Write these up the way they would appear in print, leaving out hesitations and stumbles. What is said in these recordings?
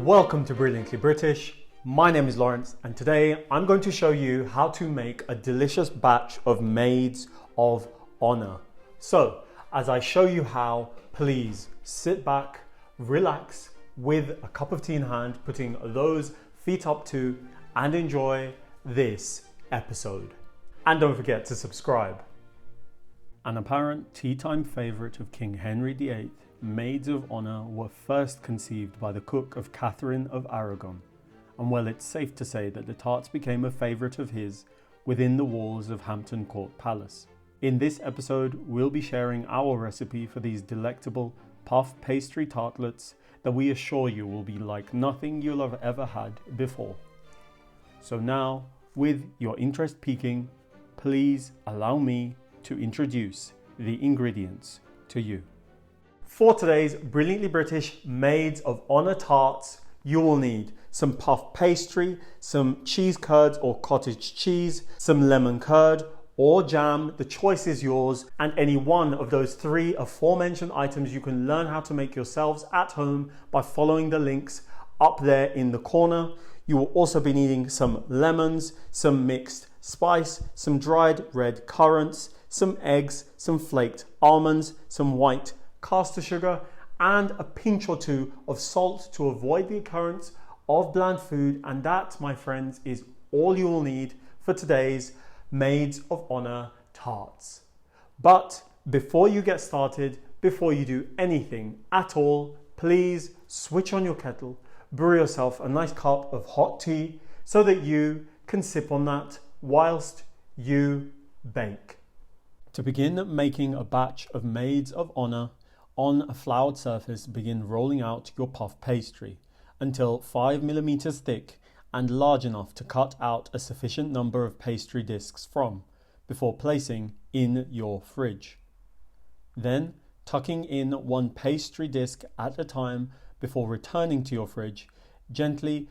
Welcome to Brilliantly British. My name is Lawrence and today I'm going to show you how to make a delicious batch of Maids of Honor. So, as I show you how, please sit back, relax with a cup of tea in hand, putting those feet up to, and enjoy this episode. And don't forget to subscribe. An apparent tea time favourite of King Henry VIII, Maids of Honor were first conceived by the cook of Catherine of Aragon, and well, it's safe to say that the tarts became a favourite of his within the walls of Hampton Court Palace. In this episode, we'll be sharing our recipe for these delectable puff pastry tartlets that we assure you will be like nothing you'll have ever had before. So now, with your interest peaking, please allow me to introduce the ingredients to you. For today's Brilliantly British Maids of Honor tarts, you will need some puff pastry, some cheese curds or cottage cheese, some lemon curd or jam, the choice is yours, and any one of those three aforementioned items you can learn how to make yourselves at home by following the links up there in the corner. You will also be needing some lemons, some mixed spice, some dried red currants, some eggs, some flaked almonds, some white caster sugar, and a pinch or two of salt to avoid the occurrence of bland food. And that, my friends, is all you will need for today's Maids of Honor tarts. But before you get started, before you do anything at all, please switch on your kettle, brew yourself a nice cup of hot tea so that you can sip on that whilst you bake. To begin making a batch of Maids of Honor, on a floured surface, begin rolling out your puff pastry until 5 millimeters thick and large enough to cut out a sufficient number of pastry discs from, before placing in your fridge. Then, tucking in one pastry disc at a time before returning to your fridge, gently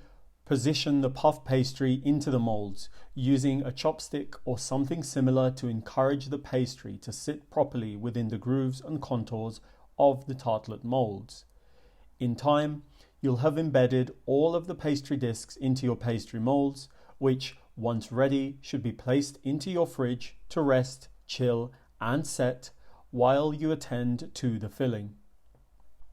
position the puff pastry into the molds using a chopstick or something similar to encourage the pastry to sit properly within the grooves and contours of the tartlet molds. In time, you'll have embedded all of the pastry discs into your pastry molds, which, once ready, should be placed into your fridge to rest, chill, and set while you attend to the filling.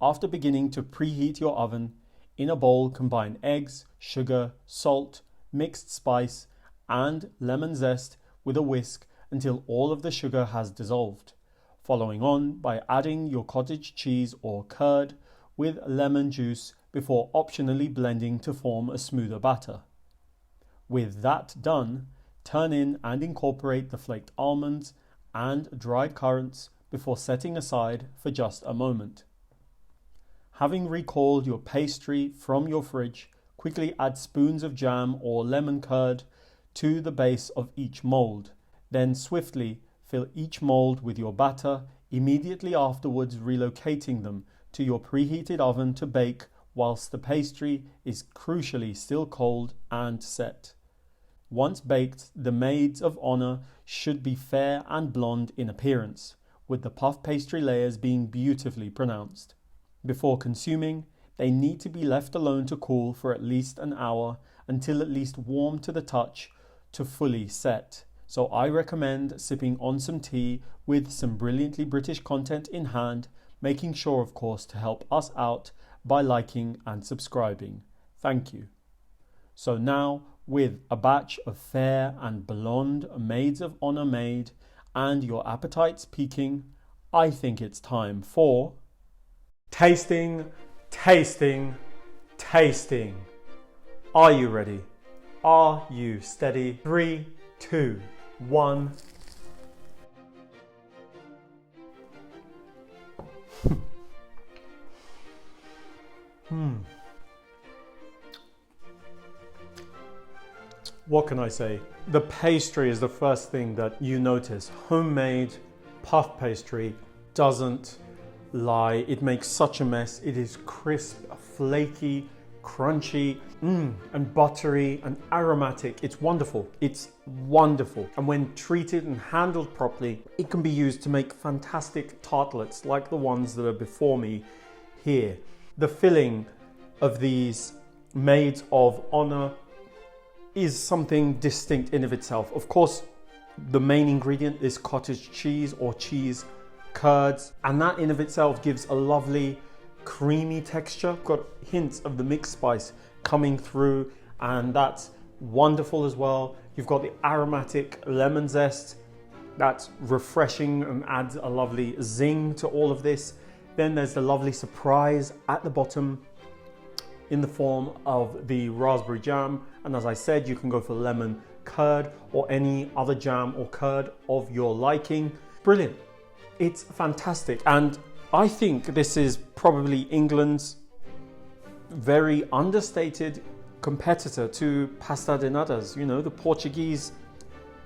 After beginning to preheat your oven, in a bowl combine eggs, sugar, salt, mixed spice, and lemon zest with a whisk until all of the sugar has dissolved, following on by adding your cottage cheese or curd with lemon juice before optionally blending to form a smoother batter. With that done, turn in and incorporate the flaked almonds and dried currants before setting aside for just a moment. Having recalled your pastry from your fridge, quickly add spoons of jam or lemon curd to the base of each mold. Then swiftly fill each mold with your batter, immediately afterwards relocating them to your preheated oven to bake whilst the pastry is crucially still cold and set. Once baked, the Maids of Honor should be fair and blonde in appearance, with the puff pastry layers being beautifully pronounced. Before consuming, they need to be left alone to cool for at least an hour until at least warm to the touch to fully set. So I recommend sipping on some tea with some Brilliantly British content in hand, making sure, of course, to help us out by liking and subscribing. Thank you. So now, with a batch of fair and blonde Maids of Honor made and your appetites peaking, I think it's time for tasting, tasting, tasting. Are you ready? Are you steady? 3, 2, 1. What can I say? The pastry is the first thing that you notice. Homemade puff pastry doesn't lie. It makes such a mess. It is crisp, flaky, crunchy, and buttery and aromatic. It's wonderful. It's wonderful. And when treated and handled properly, it can be used to make fantastic tartlets like the ones that are before me here. The filling of these Maids of Honor is something distinct in of itself. Of course, the main ingredient is cottage cheese or cheese curds, and that in of itself gives a lovely creamy texture. Got hints of the mixed spice coming through, and that's wonderful as well. You've got the aromatic lemon zest that's refreshing and adds a lovely zing to all of this. Then there's the lovely surprise at the bottom in the form of the raspberry jam, and as I said, you can go for lemon curd or any other jam or curd of your liking. Brilliant. It's fantastic, and I think this is probably England's very understated competitor to pasta de natas, you know, the Portuguese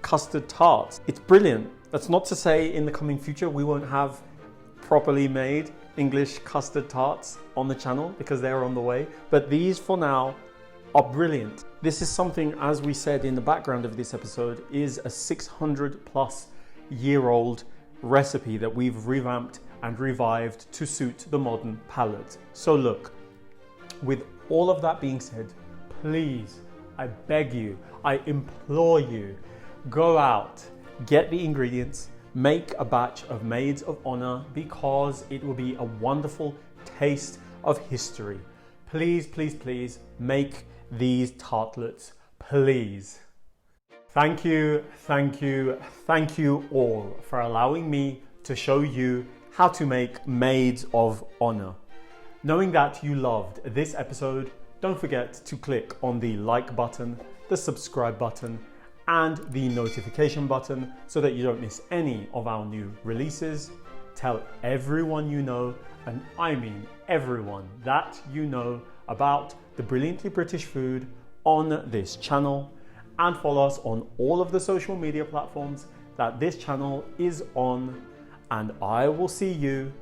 custard tarts. It's brilliant. That's not to say in the coming future we won't have properly made English custard tarts on the channel, because they're on the way, but these for now are brilliant. This is something, as we said in the background of this episode, is a 600+ year-old recipe that we've revamped and revived to suit the modern palate. So look, with all of that being said, please, I beg you, I implore you, go out, get the ingredients, make a batch of Maids of Honor, because it will be a wonderful taste of history. Please, please, please make these tartlets, please. Thank you, thank you, thank you all for allowing me to show you how to make Maids of Honor. Knowing that you loved this episode, don't forget to click on the like button, the subscribe button, and the notification button so that you don't miss any of our new releases. Tell everyone you know, and I mean everyone that you know, about the brilliantly British food on this channel, and follow us on all of the social media platforms that this channel is on, and I will see you